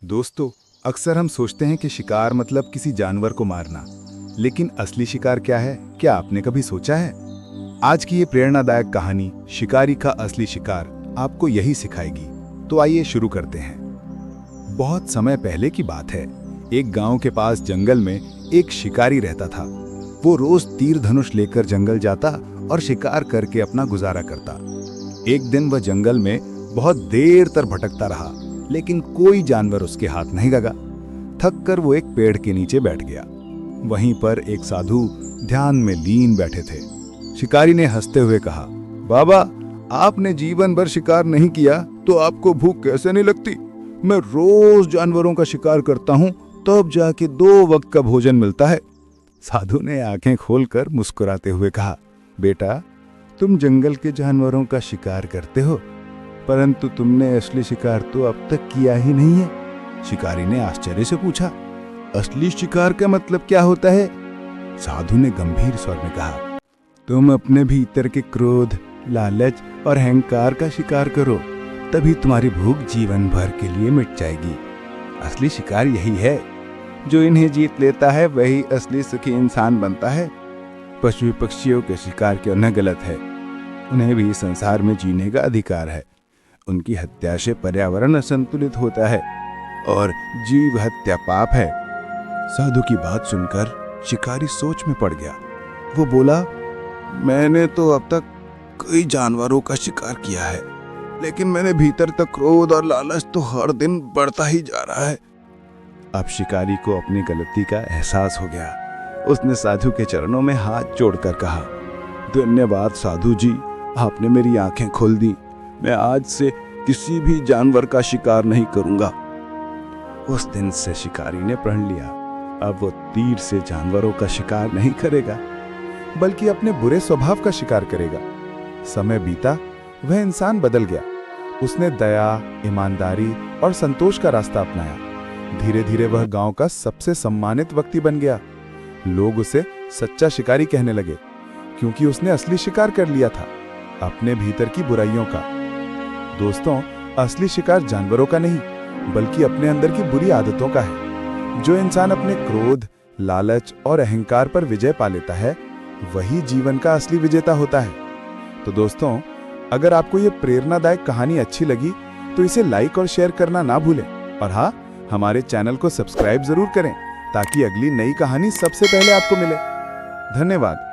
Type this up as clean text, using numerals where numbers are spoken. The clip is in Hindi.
दोस्तों, अक्सर हम सोचते हैं कि शिकार मतलब किसी जानवर को मारना, लेकिन असली शिकार क्या है? क्या आपने कभी सोचा है? आज की ये प्रेरणादायक कहानी शिकारी का असली शिकार आपको यही सिखाएगी। तो आइए शुरू करते हैं। बहुत समय पहले की बात है। एक गांव के पास जंगल में एक शिकारी रहता था। वो रोज तीर धनुष लेकर जंगल जाता और शिकार करके अपना गुजारा करता। एक दिन वह जंगल में बहुत देर तक भटकता रहा, लेकिन कोई जानवर उसके हाथ नहीं लगा। थक कर वो एक पेड़ के नीचे बैठ गया। वहीं पर एक साधु ध्यान में लीन बैठे थे। शिकारी ने हंसते हुए कहा, बाबा, आपने जीवन भर शिकार नहीं किया तो आपको भूख कैसे नहीं लगती? मैं रोज जानवरों का शिकार करता हूँ, तब जाके 2 वक्त का भोजन मिलता है। साधु ने आंखें खोलकर मुस्कुराते हुए कहा, बेटा, तुम जंगल के जानवरों का शिकार करते हो, परंतु तुमने असली शिकार तो अब तक किया ही नहीं है। शिकारी ने आश्चर्य से पूछा, असली शिकार का मतलब क्या होता है? साधु ने गंभीर स्वर में कहा, तुम अपने भीतर के क्रोध, लालच और अहंकार का शिकार करो, तभी तुम्हारी भूख जीवन भर के लिए मिट जाएगी। असली शिकार यही है। जो इन्हें जीत लेता है वही असली सुखी इंसान बनता है। पशु पक्षियों के शिकार क्यों न गलत है? उन्हें भी संसार में जीने का अधिकार है। उनकी हत्या से पर्यावरण असंतुलित होता है और जीव हत्या पाप है। साधु की बात सुनकर शिकारी सोच में पड़ गया। वो बोला, मैंने तो अब तक कई जानवरों का शिकार किया है, लेकिन मैंने भीतर तक क्रोध और लालच तो हर दिन बढ़ता ही जा रहा है। अब शिकारी को अपनी गलती का एहसास हो गया। उसने साधु के चरणों में हाथ जोड़कर कहा, धन्यवाद साधु जी, आपने मेरी आंखें खोल दी। मैं आज से किसी भी जानवर का शिकार नहीं करूंगा। उस दिन से शिकारी ने प्रण लिया, अब वो तीर से जानवरों का शिकार नहीं करेगा, बल्कि अपने बुरे स्वभाव का शिकार करेगा। समय बीता, वह इंसान बदल गया। उसने दया, ईमानदारी और संतोष का रास्ता अपनाया। धीरे धीरे वह गांव का सबसे सम्मानित व्यक्ति बन गया। लोग उसे सच्चा शिकारी कहने लगे, क्योंकि उसने असली शिकार कर लिया था, अपने भीतर की बुराइयों का। दोस्तों, असली शिकार जानवरों का नहीं, बल्कि अपने अंदर की बुरी आदतों का है। जो इंसान अपने क्रोध, लालच और अहंकार पर विजय पा लेता है, वही जीवन का असली विजेता होता है। तो दोस्तों, अगर आपको ये प्रेरणादायक कहानी अच्छी लगी तो इसे लाइक और शेयर करना ना भूलें। और हाँ, हमारे चैनल को सब्सक्राइब जरूर करें, ताकि अगली नई कहानी सबसे पहले आपको मिले। धन्यवाद।